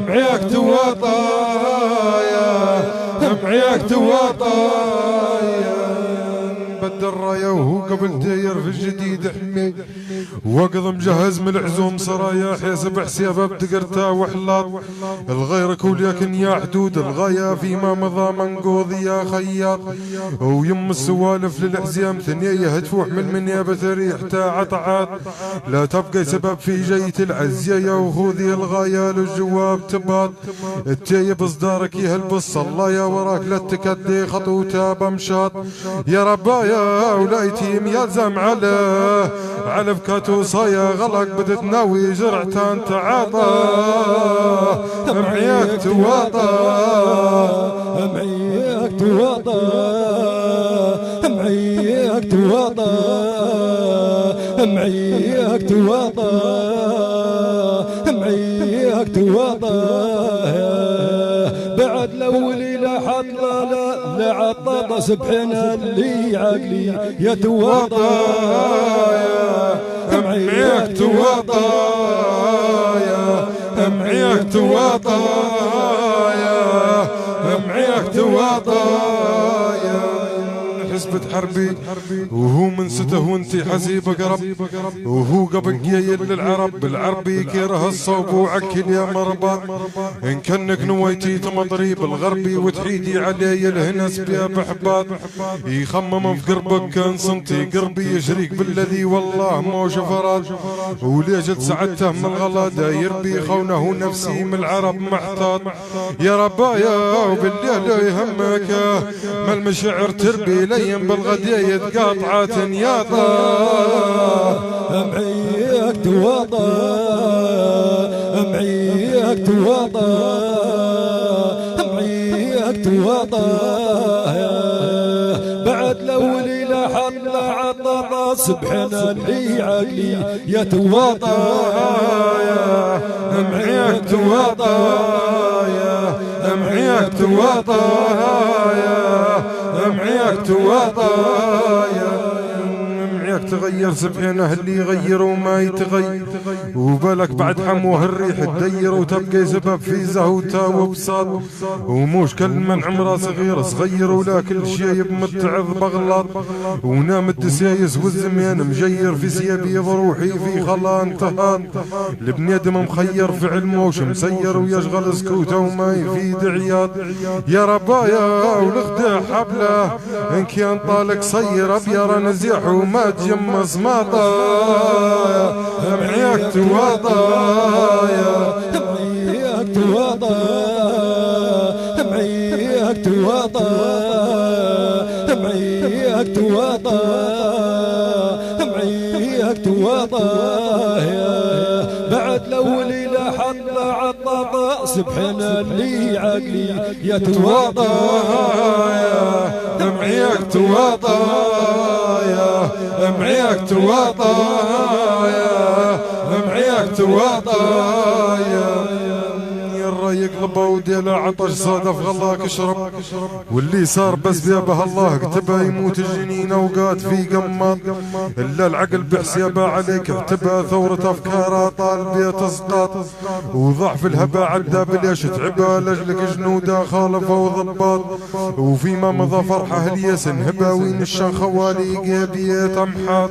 معيك تواطايا معيك تواطايا بدل الراية وهو قبل داير في الجديد حمي وقض مجهز من العزوم سرايا حسب حسابه بدقرتا وحلاط الغيرك ولكن يا حدود الغاية فيما مضى منقوض يا خياط ويم السوالف للحزام ثنية هتفوح من منيابة ريح عطعات لا تبقى سبب في جيت العزية وخذي الغاية للجواب تباط التايب اصدارك يهلبس الله يا وراك لا تكدي خطوته بمشاط يا ربايا ولا يتيم يلزم على بكاتو صايا غلق بدت ناوي جرعتان تعاطى معيك تواطى معيك تواطى معيك تواطى معيك تواطى معيك تواطى بعد الاولي لا حط لا عطاطا سبحنا اللي عقلي يتواطى معيك تواطى معيك تواطى معيك تواطى حسبة حربي وهو من سته وانتي حسيب قرب وهو قبل جايل للعرب بالعربي كيره الصوب وعكل يا مربط ان كنك نويتي تمطري بالغربي وتحيدي علي الهنس بيا بحباط يخمم في قربك كان صنتي قربي يشريك بالذي والله مو شفرات وليش سعدته من الغلا داير بي خونه نفسي من العرب محتاط يا ربايا وبالليل لا يهمك ما المشاعر تربي لي بالغدية يتقاطعة نياطة معيك تواطى معيك تواطى معيك تواطى بعد الاولي لا حط لا عطاطا سبحنا اللي عقلي يتواطى معيك تواطى معيك تواطى معيك تواطى معيك تغير سبحانه اللي يغير وما يتغير وبالك بعد حموه الريح تدير وتبقى سبب في زهوته وبساط وموش كلمة عمره صغير ولا كل شيء بمتعظ بغلط ونام الدسايس والزمان مجير في سيابي بروحي في خلا انتهى لبني ادم مخير في علمه وش مسير ويشغل سكوته وما يفيد عياط يا ربايا ولخده حبله ان كان طالق صير ابير نزيح وما تجمس ماطا معيك تواطى معيك تواطى معيك تواطى معيك تواطى معيك تواطى بعد الاولي لا حط لا عطاطا سبحنا اللي عقلي يتواطى معيك تواطى معيك تواطى معيك تواطى الرايق لبا وديال عطش صادف غلاك اشرب واللي صار بس بيابه الله كتبه يموت الجنين اوقات في قماط الا العقل بحسابه عليك اعتبه ثورة افكاره طالبيه تسقط وضعف الهبه عدى بليش تعبه لاجلك جنوده خالفه وضباط وفيما مضى فرحه الياس انهبه وين الشان خوالي قابيه امحاط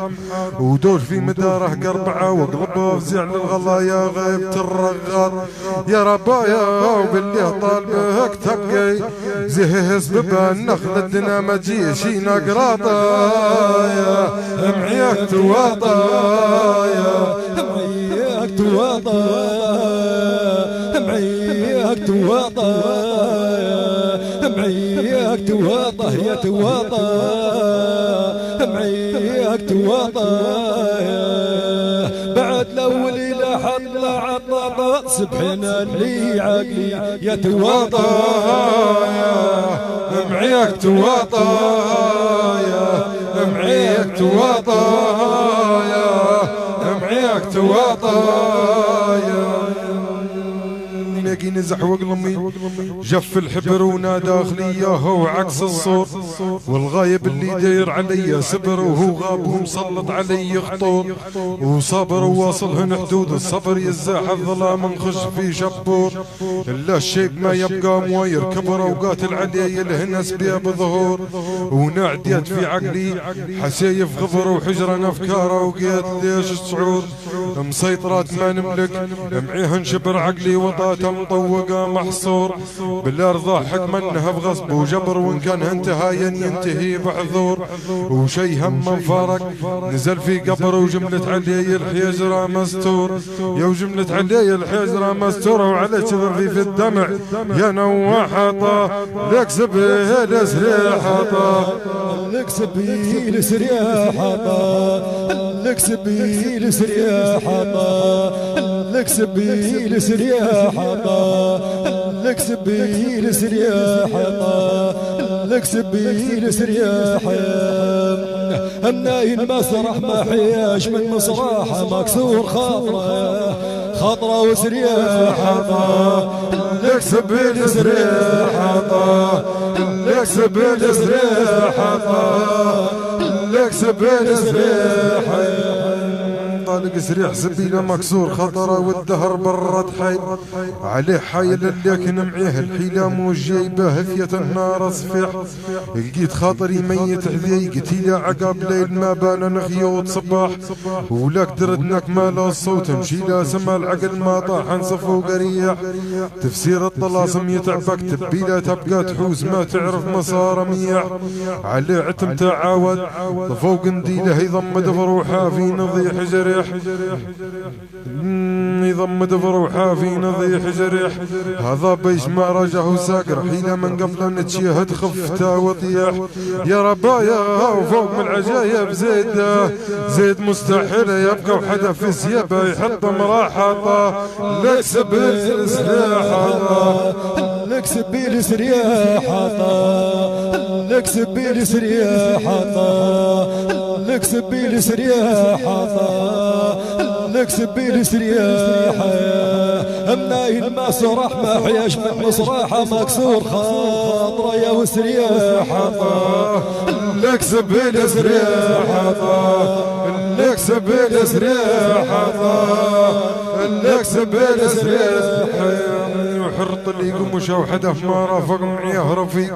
ودوش في مداره قربعه وقلبه فزع للغلايا غيبة الرغاط يا ربايا وباللي طالبك تبقي زهز ببان نخل الدنا ما تجيشي نقراطا معيك تواطى معيك تواطى معيك تواطى معيك تواطى يا تواطى معيك تواطى بعد الاولي لا حط لا عطاطا سبحنا اللي عقلي يتواطى معيك تواطى معيك تواطى معيك تواطى لقي نزح وقلمي جف الحبر ونادى خليه هو عكس الصور والغايب اللي داير علي سبر وهو غاب ومسلط علي خطور وصابر وواصلهن حدود الصبر يزاح الظلام نخش في شبور الا الشيب ما يبقى مواير كبر وقاتل علي الهنس بيا بظهور ونعديت في عقلي حسايف غفر وحجرا افكاره وقيت ليش الشعور مسيطرات ما نملك معيهن شبر عقلي وطاته مطوقه محصور بالارض ضاحك منها بغصب وجبر وان كان انتهايا ينتهي بعذور وشي هم من فارق نزل في قبر وجملة علي الحجرة مستور يا وجملة علي الحجرة مستورة وعلى كبر في الدمع يا نواحطة لك سبيه لسريحة لك سبيل سريحة لك سبيل سريحة لك سبيل سريحة لك سبيل سريحة لك سبيل سريحة الناين مسرح ما حياش من مصراحة مكسور خاطرة وسريحة لك سبيل سريحة لك سبيل سريحة لك سبيل سريحة طالق سريح سبيله مكسور خطره والدهر برد حي عليه حايل لكن معيه الحيله مو جايبه هفيه النار صفيح لقيت خاطري ميت علي قتيله عقب ليل ما بان نخيوط صباح ولاك دردناك مال الصوت مشي لا سما العقل ما طاح انصف وقريح تفسير الطلاسم يتعبك تبيله تبقى تحوس ما تعرف مسار ميح عليه عتم تعاود فوق نديله يضمد بروحه في نضي حجر يضمد بروحه في نضيح جريح هذا بيش ما رجه ساقر حين من قبل نتشيهد خفته وطيح يا ربايا وفوق من العجايب زيد مستحيل يبقى وحدا في سيابه يحط مراحطه لك سبيل سريحه لك سبيل سريحه لك سبيل سريحه لك سبيل سريحه لك سبيل سريحة الناين ما صرح ما حياش من مصراحة مكسور خاطرة يا وسريحة لك سبيل سريحة لك سبيل سريحة لك سبيل سريحة حرط اللي يقوم وحده ما رافق معيه رفيق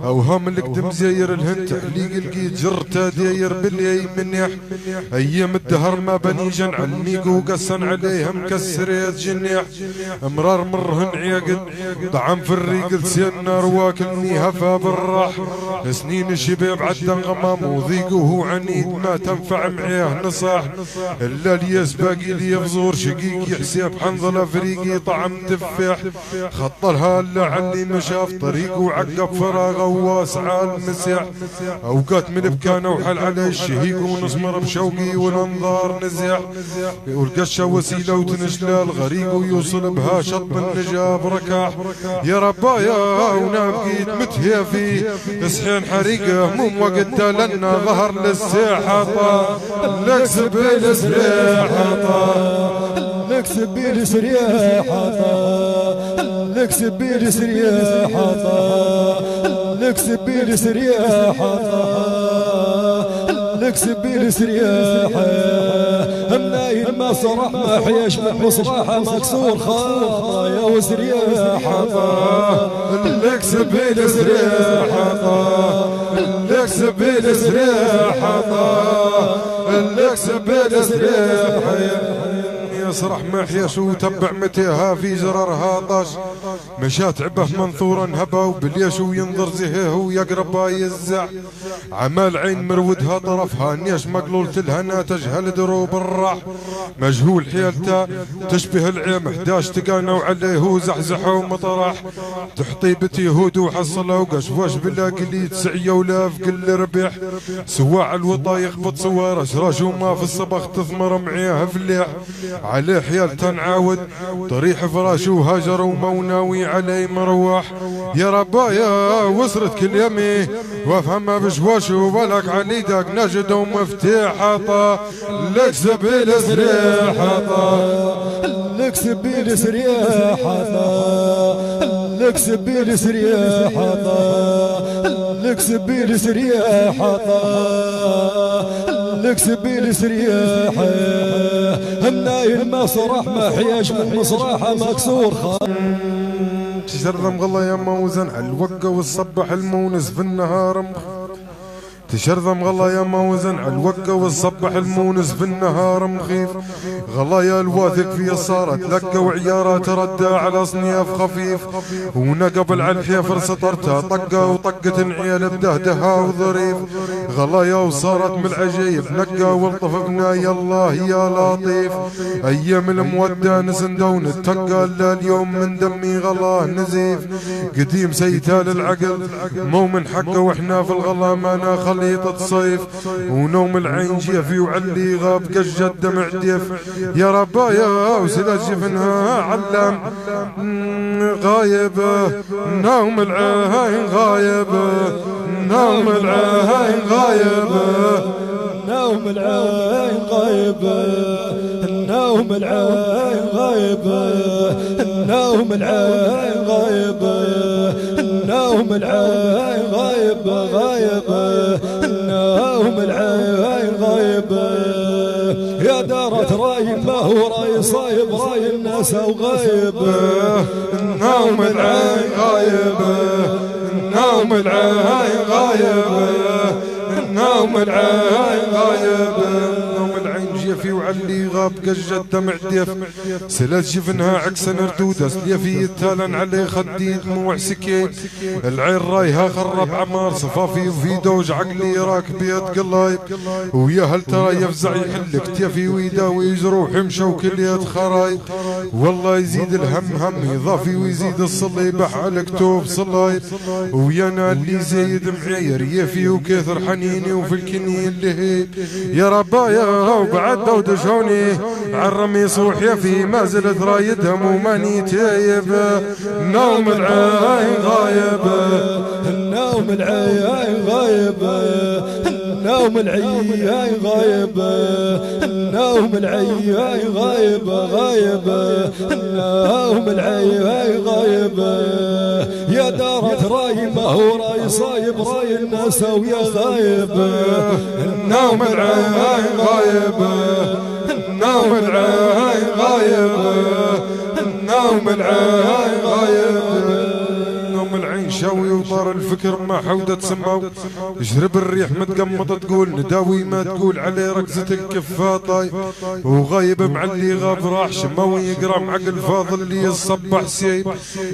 اوهام القدم زاير الهند تحليق لقيت جرته داير باللي منيح ايام الدهر ما بني جن علميق وقسن عليها مكسريت جنيح امرار مرهن عيقد طعم في الريق سينا رواكلني هفا بالراح سنين الشباب عدن غمام وضيق وهو عنيد ما تنفع معيه نصاح الا الياس باقي لي يفزور شقيق يحسب حنظله فريقي طعم تفاح خطرها الا علي مشاف طريق وعقب فراغه واسعى المسيح اوقات من بكانه وحل عليه الشهيق ونصمر بشوقي والانظار نزيح والقشه وسيله وتنجلى الغريق ويوصل بها شط النجا بركاح يا ربايا ونبقيت متهيفي صحين حريقه مو وقت لنا ظهر للساحه لك سبيل سريحه لك سبيل سريحه لك سبيل سريحه لك سبيل سريحه لك سبيل سريحه الناين ما صرح ما حياش من مصراحه مكسور خاطره يا وسريحه لك سبيل سريحه لك سبيل سريحه لك سبيل سريحه يصرح ما حياش وتبع متيها في زرارها طاش مشات عبه منثورا هبا وبليش وينظر زهيه ويقرب يزع عمال عين مرودها طرفها نيش مقلولة الهنا تجهل دروب الراح مجهول حيلته تشبه العيم 11 تقانا وعليه زحزحه ومطرح تحطيبة يهود وحصله وقشوش بلا قليت سعيه ولاف قل ربيح سواع الوطايق بتصور اشراش وما في الصبخ تثمر معيها فليح عليه حيال تنعاود طريح فراش وهجر وموناوي علي مروح يا ربايا وصلت كل يمي وافهم بشواش وبلك عنيدك نجد ومفتيح عطا لك سبيل سريح عطا لك سبيل سرياحنا لك سبيل سرياحنا لك سبيل سرياحنا لك سبيل سرياحه النايل ما صرح ما حياش من مصراحه مكسور تشرذم غلا يا موزن على الوقة والصبح المونس في النهار تشرذم غلا يا موزن على الوقة والصبح المونس في النهار مخيف غلا يا الواثق في صارت لقة وعيارات ردى على صنياف خفيف ونقبل على الحيفر سطرتها طقة وطقة عيال بدهدها وظريف غلا يا وصارت من العجيب نقة والطفقنا يا الله يا لطيف ايام المودة نسندون التقى الا اليوم من دمي غلاه نزيف قديم سيتال العقل مو من حقه واحنا في الغلا ما ناخل خليطة صيف ونوم العين جيفي وعلي غاب قجة دمع ديف يا ربايا وسلات جفنها علام غايبة نوم العين غايبة نوم العين غايبة نوم العين غايبة نوم العين غايبة نوم العين غايبة نوم العين غايبة غايبة نوم العين غايبة يا دارت راي ما هو راي صايب راي الناس وغايبة نوم العين غايبة نوم العين غايبة نوم العين غايبة نوم العين جيفي وعلي غاب قجة دمع ديف سلات جفنها عكس نردودة سليفي التالن عليه خدي دموع سكين العين رايها خرب عمار صفافي وفي دوج عقلي راك بيت قلايب ويا هل ترى يفزع يحلك تيفي ويداوي جروح مشو كليات خرايب والله يزيد الهم هم يضافي ويزيد الصليب عليك توب صلايب ويا اللي زايد معير يفي وكثر حنيني وفي الكني اللي هي يا ربايا وبعد دودشوني عالرمي صوح يفي ما زلت رايدهم وماني تايب نوم العين غايبة نوم العين غايبة نوم العين غايبة نوم العين غايبة غايبة نوم العين غايبة يا دارت راي ما هو راي صايب راي الناس ويا غايبة نوم العين غايبة نوم العين غايبة نوم العين غايبة نوم العين شاوي وطار الفكر ما حودة سماو يشرب الريح متقمط تقول نداوي ما تقول عليه ركزة الكفاطاي وغايب معلي غاب راح شماوي يقرا معقل فاضل اللي يصبح سيب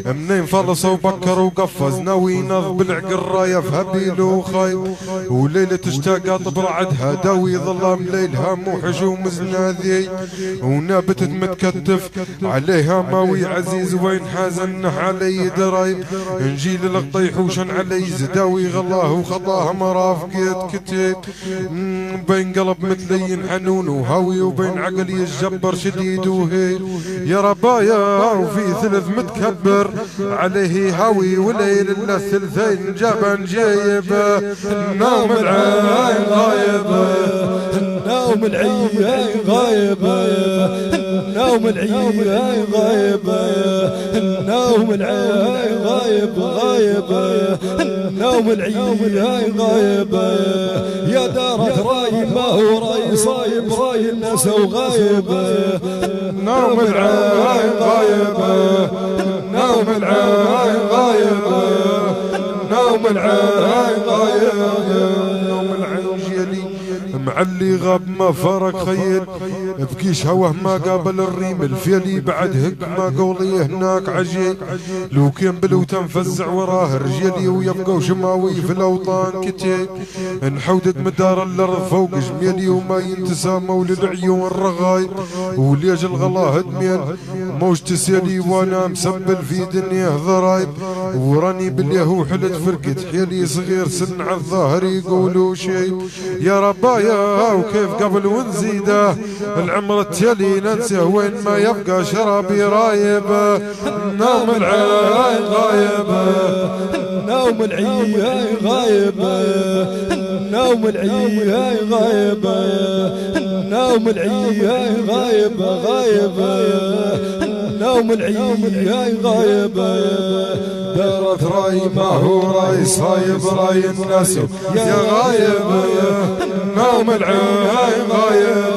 منين فلص وبكر وقفز ناوي نض بالعقل رايه في هبيل وخايب وليلة اشتاق طبر عدها داوي ظلام ليلها مو حجوم زناذي ونابتت متكتف عليها ماوي عزيز وين حازن علي درايب انجيل القطيحوشن علي زداوي غلاه وخطاه مرافقيت كتيب بين قلب متلين حنون وهاوي وبين عقلي الجبر شديد وهيل يا ربايا وفي ثلث متكبر عليه هاوي وليل الا الثلثين جبن جايبه نوم العين غايبه نوم العين غايبه نوم العين غايبه نوم العين غايبه غايبه نوم العين غايبه يا دارت راي ما هو راي صايب راي الناس وغايبه نوم العين غايبه نوم العين غايبه نوم العين غايبه نوم العين جيلي معلي غاب ما فارق خيل بكيش هوه ما قابل الريم الفيلي بعد هق ما قولي هناك عجيل لو كان بلو تنفزع وراه رجالي ويبقوا شماوي في الاوطان كتير انحودت مدار الارض فوق جميلي وما ينتساموا للعيون الرغايب وليج الغلا هدميل موج تسيلي وانا مسبل في دنيا ضرايب وراني باليهو حلت فرقت حيلي صغير سن على الظهر يقولوا شيء يا ربايا وكيف قبل ونزيده العمر التالي ننسى وين ما يبقى شرابي رايبه نوم العين غايبه نوم العين غايبه نوم العين غايبه نوم العين غايبه غايبه نوم العياي غايب دارت راي ما هو راي صايب راي الناس يا غايب نوم العياي غايب